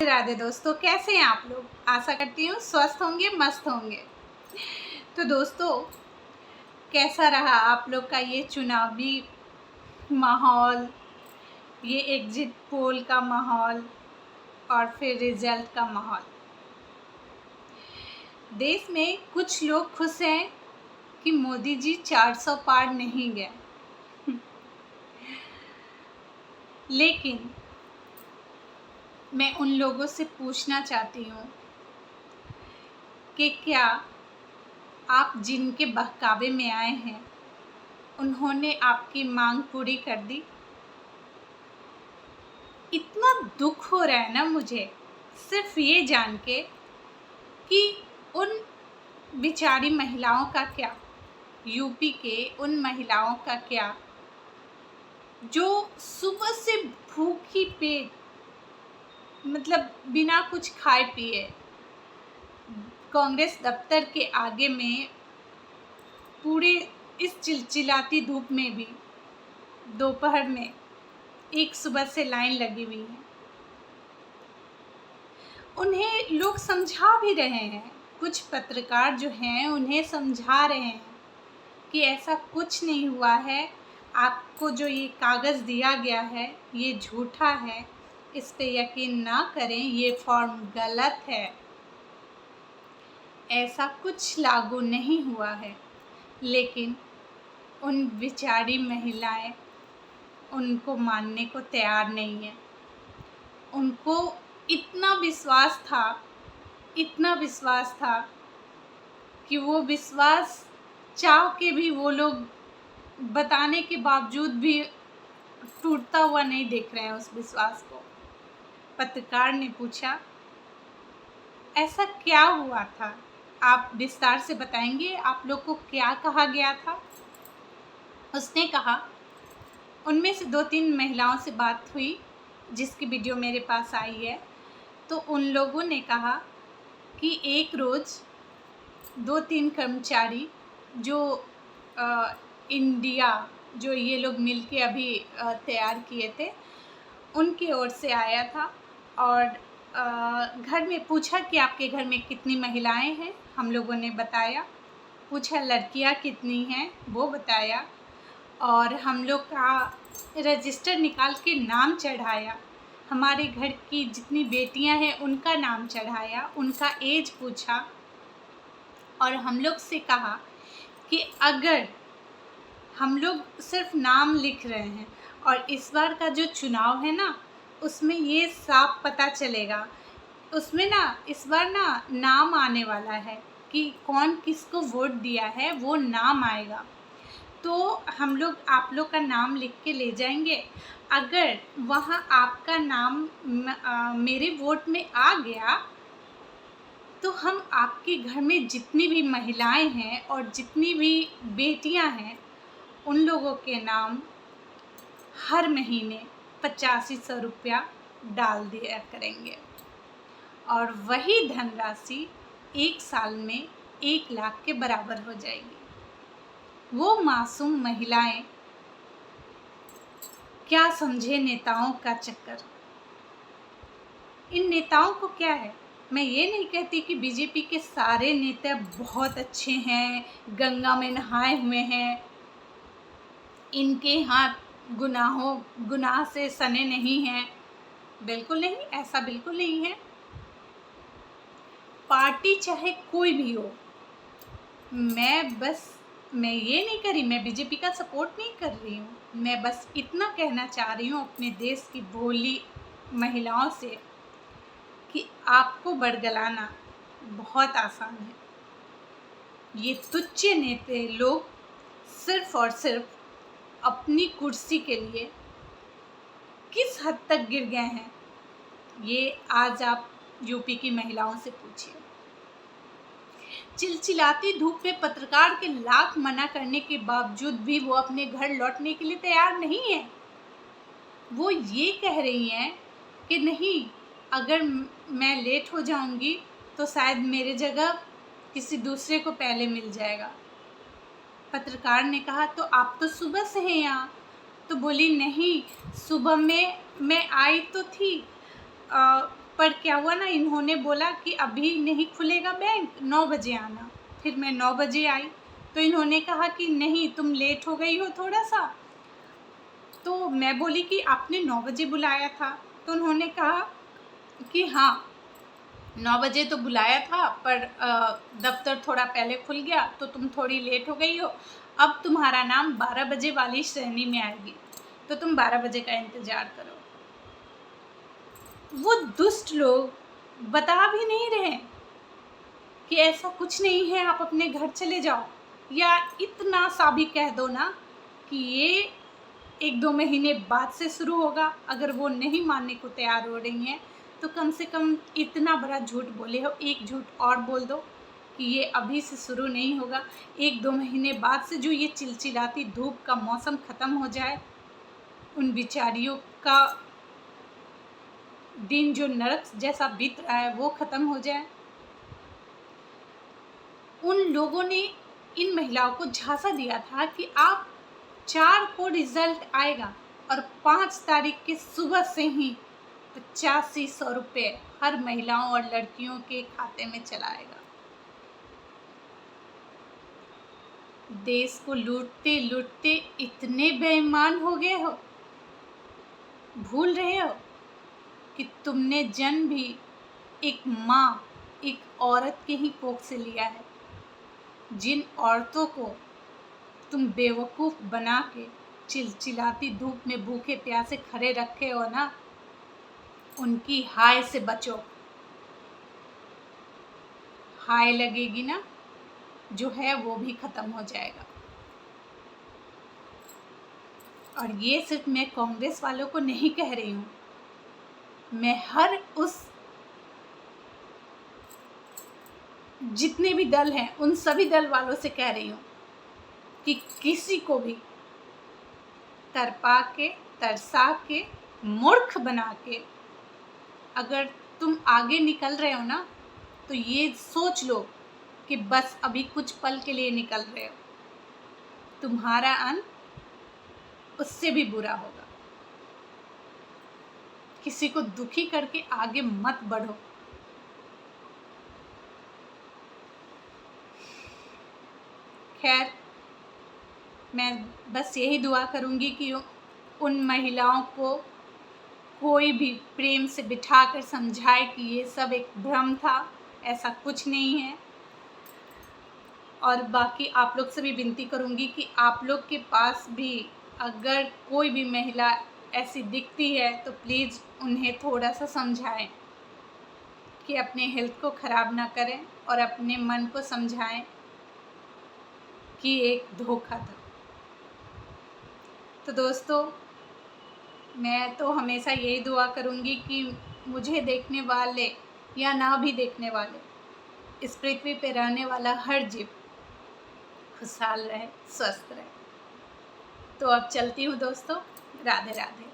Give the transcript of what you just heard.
राधे दोस्तों, कैसे हैं आप लोग। आशा करती हूँ स्वस्थ होंगे, मस्त होंगे। तो दोस्तों, कैसा रहा आप लोग का ये चुनावी माहौल, ये एग्जिट पोल का माहौल और फिर रिजल्ट का माहौल। देश में कुछ लोग खुश हैं कि मोदी जी 400 पार नहीं गए, लेकिन मैं उन लोगों से पूछना चाहती हूँ कि क्या आप जिनके बहकावे में आए हैं उन्होंने आपकी मांग पूरी कर दी। इतना दुख हो रहा है ना मुझे सिर्फ ये जान के कि उन बेचारी महिलाओं का क्या, यूपी के उन महिलाओं का क्या जो सुबह से भूखी पेट, मतलब बिना कुछ खाए पिए कांग्रेस दफ्तर के आगे में पूरे इस चिलचिलाती धूप में भी दोपहर में एक सुबह से लाइन लगी हुई है। उन्हें लोग समझा भी रहे हैं, कुछ पत्रकार जो हैं उन्हें समझा रहे हैं कि ऐसा कुछ नहीं हुआ है, आपको जो ये कागज़ दिया गया है ये झूठा है, इस पे यकीन ना करें, ये फॉर्म गलत है, ऐसा कुछ लागू नहीं हुआ है। लेकिन उन बेचारी महिलाएं उनको मानने को तैयार नहीं है। उनको इतना विश्वास था कि वो विश्वास चाह के भी वो लोग बताने के बावजूद भी टूटता हुआ नहीं देख रहे हैं उस विश्वास को। पत्रकार ने पूछा, ऐसा क्या हुआ था, आप विस्तार से बताएंगे, आप लोग को क्या कहा गया था। उसने कहा, उनमें से 2-3 महिलाओं से बात हुई जिसकी वीडियो मेरे पास आई है, तो उन लोगों ने कहा कि एक रोज़ 2-3 कर्मचारी जो इंडिया जो ये लोग मिलके अभी तैयार किए थे उनकी ओर से आया था और घर में पूछा कि आपके घर में कितनी महिलाएं हैं, हम लोगों ने बताया। पूछा लड़कियां कितनी हैं, वो बताया, और हम लोग का रजिस्टर निकाल के नाम चढ़ाया, हमारे घर की जितनी बेटियां हैं उनका नाम चढ़ाया, उनका एज पूछा और हम लोग से कहा कि अगर हम लोग सिर्फ नाम लिख रहे हैं और इस बार का जो चुनाव है ना उसमें ये साफ पता चलेगा, उसमें ना इस बार ना नाम आने वाला है कि कौन किसको वोट दिया है, वो नाम आएगा, तो हम लोग आप लोग का नाम लिख के ले जाएंगे। अगर वहाँ आपका नाम मेरे वोट में आ गया तो हम आपके घर में जितनी भी महिलाएं हैं और जितनी भी बेटियां हैं उन लोगों के नाम हर महीने 8500 रुपया डाल दिया करेंगे और वही धनराशि 1 साल में 1 लाख के बराबर हो जाएगी। वो मासूम महिलाएं क्या समझे नेताओं का चक्कर। इन नेताओं को क्या है, मैं ये नहीं कहती कि बीजेपी के सारे नेता बहुत अच्छे हैं, गंगा में नहाए हुए हैं, इनके हाथ गुनाह से सने नहीं हैं, बिल्कुल नहीं, ऐसा बिल्कुल नहीं है। पार्टी चाहे कोई भी हो, मैं ये नहीं कर रही, मैं बीजेपी का सपोर्ट नहीं कर रही हूँ, मैं बस इतना कहना चाह रही हूँ अपने देश की भोली महिलाओं से कि आपको बरगलाना बहुत आसान है। ये तुच्छ नेता लोग सिर्फ और सिर्फ अपनी कुर्सी के लिए किस हद तक गिर गए हैं, ये आज आप यूपी की महिलाओं से पूछिए। चिलचिलाती धूप में पत्रकार के लाख मना करने के बावजूद भी वो अपने घर लौटने के लिए तैयार नहीं है। वो ये कह रही हैं कि नहीं, अगर मैं लेट हो जाऊंगी तो शायद मेरे जगह किसी दूसरे को पहले मिल जाएगा। पत्रकार ने कहा, तो आप तो सुबह से हैं यहाँ। तो बोली, नहीं, सुबह में मैं आई तो थी, पर क्या हुआ ना, इन्होंने बोला कि अभी नहीं खुलेगा बैंक, 9 बजे आना। फिर मैं 9 बजे आई तो इन्होंने कहा कि नहीं, तुम लेट हो गई हो थोड़ा सा। तो मैं बोली कि आपने 9 बजे बुलाया था। तो उन्होंने कहा कि हाँ, 9 बजे तो बुलाया था, पर दफ्तर थोड़ा पहले खुल गया तो तुम थोड़ी लेट हो गई हो। अब तुम्हारा नाम 12 बजे वाली श्रेणी में आएगी, तो तुम 12 बजे का इंतज़ार करो। वो दुष्ट लोग बता भी नहीं रहे कि ऐसा कुछ नहीं है, आप अपने घर चले जाओ, या इतना सा भी कह दो ना कि ये 1-2 महीने बाद से शुरू होगा। अगर वो नहीं मानने को तैयार हो रही हैं तो कम से कम इतना बड़ा झूठ बोले हो, एक झूठ और बोल दो कि ये अभी से शुरू नहीं होगा, 1-2 महीने बाद से जो ये चिलचिलाती धूप का मौसम ख़त्म हो जाए, उन बेचारियों का दिन जो नरक जैसा बीत रहा है वो ख़त्म हो जाए। उन लोगों ने इन महिलाओं को झांसा दिया था कि आप 4 को रिज़ल्ट आएगा और 5 तारीख के सुबह से ही 8500 रुपये हर महिलाओं और लड़कियों के खाते में चला आएगा। देश को लूटते लूटते इतने बेईमान हो गए हो, भूल रहे हो कि तुमने जन्म भी एक माँ, एक औरत के ही कोख से लिया है। जिन औरतों को तुम बेवकूफ़ बना के चिलचिलाती धूप में भूखे प्यासे खड़े रखे हो ना, उनकी हाय से बचो। हाय लगेगी ना, जो है वो भी ख़त्म हो जाएगा। और ये सिर्फ मैं कांग्रेस वालों को नहीं कह रही हूँ, मैं हर उस जितने भी दल हैं उन सभी दल वालों से कह रही हूँ कि किसी को भी तरपा के, तरसा के, मूर्ख बना के अगर तुम आगे निकल रहे हो ना, तो ये सोच लो कि बस अभी कुछ पल के लिए निकल रहे हो, तुम्हारा अंत उससे भी बुरा होगा। किसी को दुखी करके आगे मत बढ़ो। खैर, मैं बस यही दुआ करूँगी कि उन महिलाओं को कोई भी प्रेम से बिठाकर समझाए कि ये सब एक भ्रम था, ऐसा कुछ नहीं है। और बाकी आप लोग से भी विनती करूँगी कि आप लोग के पास भी अगर कोई भी महिला ऐसी दिखती है तो प्लीज़ उन्हें थोड़ा सा समझाएं कि अपने हेल्थ को ख़राब ना करें, और अपने मन को समझाएं कि एक धोखा था। तो दोस्तों, मैं तो हमेशा यही दुआ करूँगी कि मुझे देखने वाले या ना भी देखने वाले, इस पृथ्वी पे रहने वाला हर जीव खुशहाल रहे, स्वस्थ रहे। तो अब चलती हूँ दोस्तों, राधे राधे।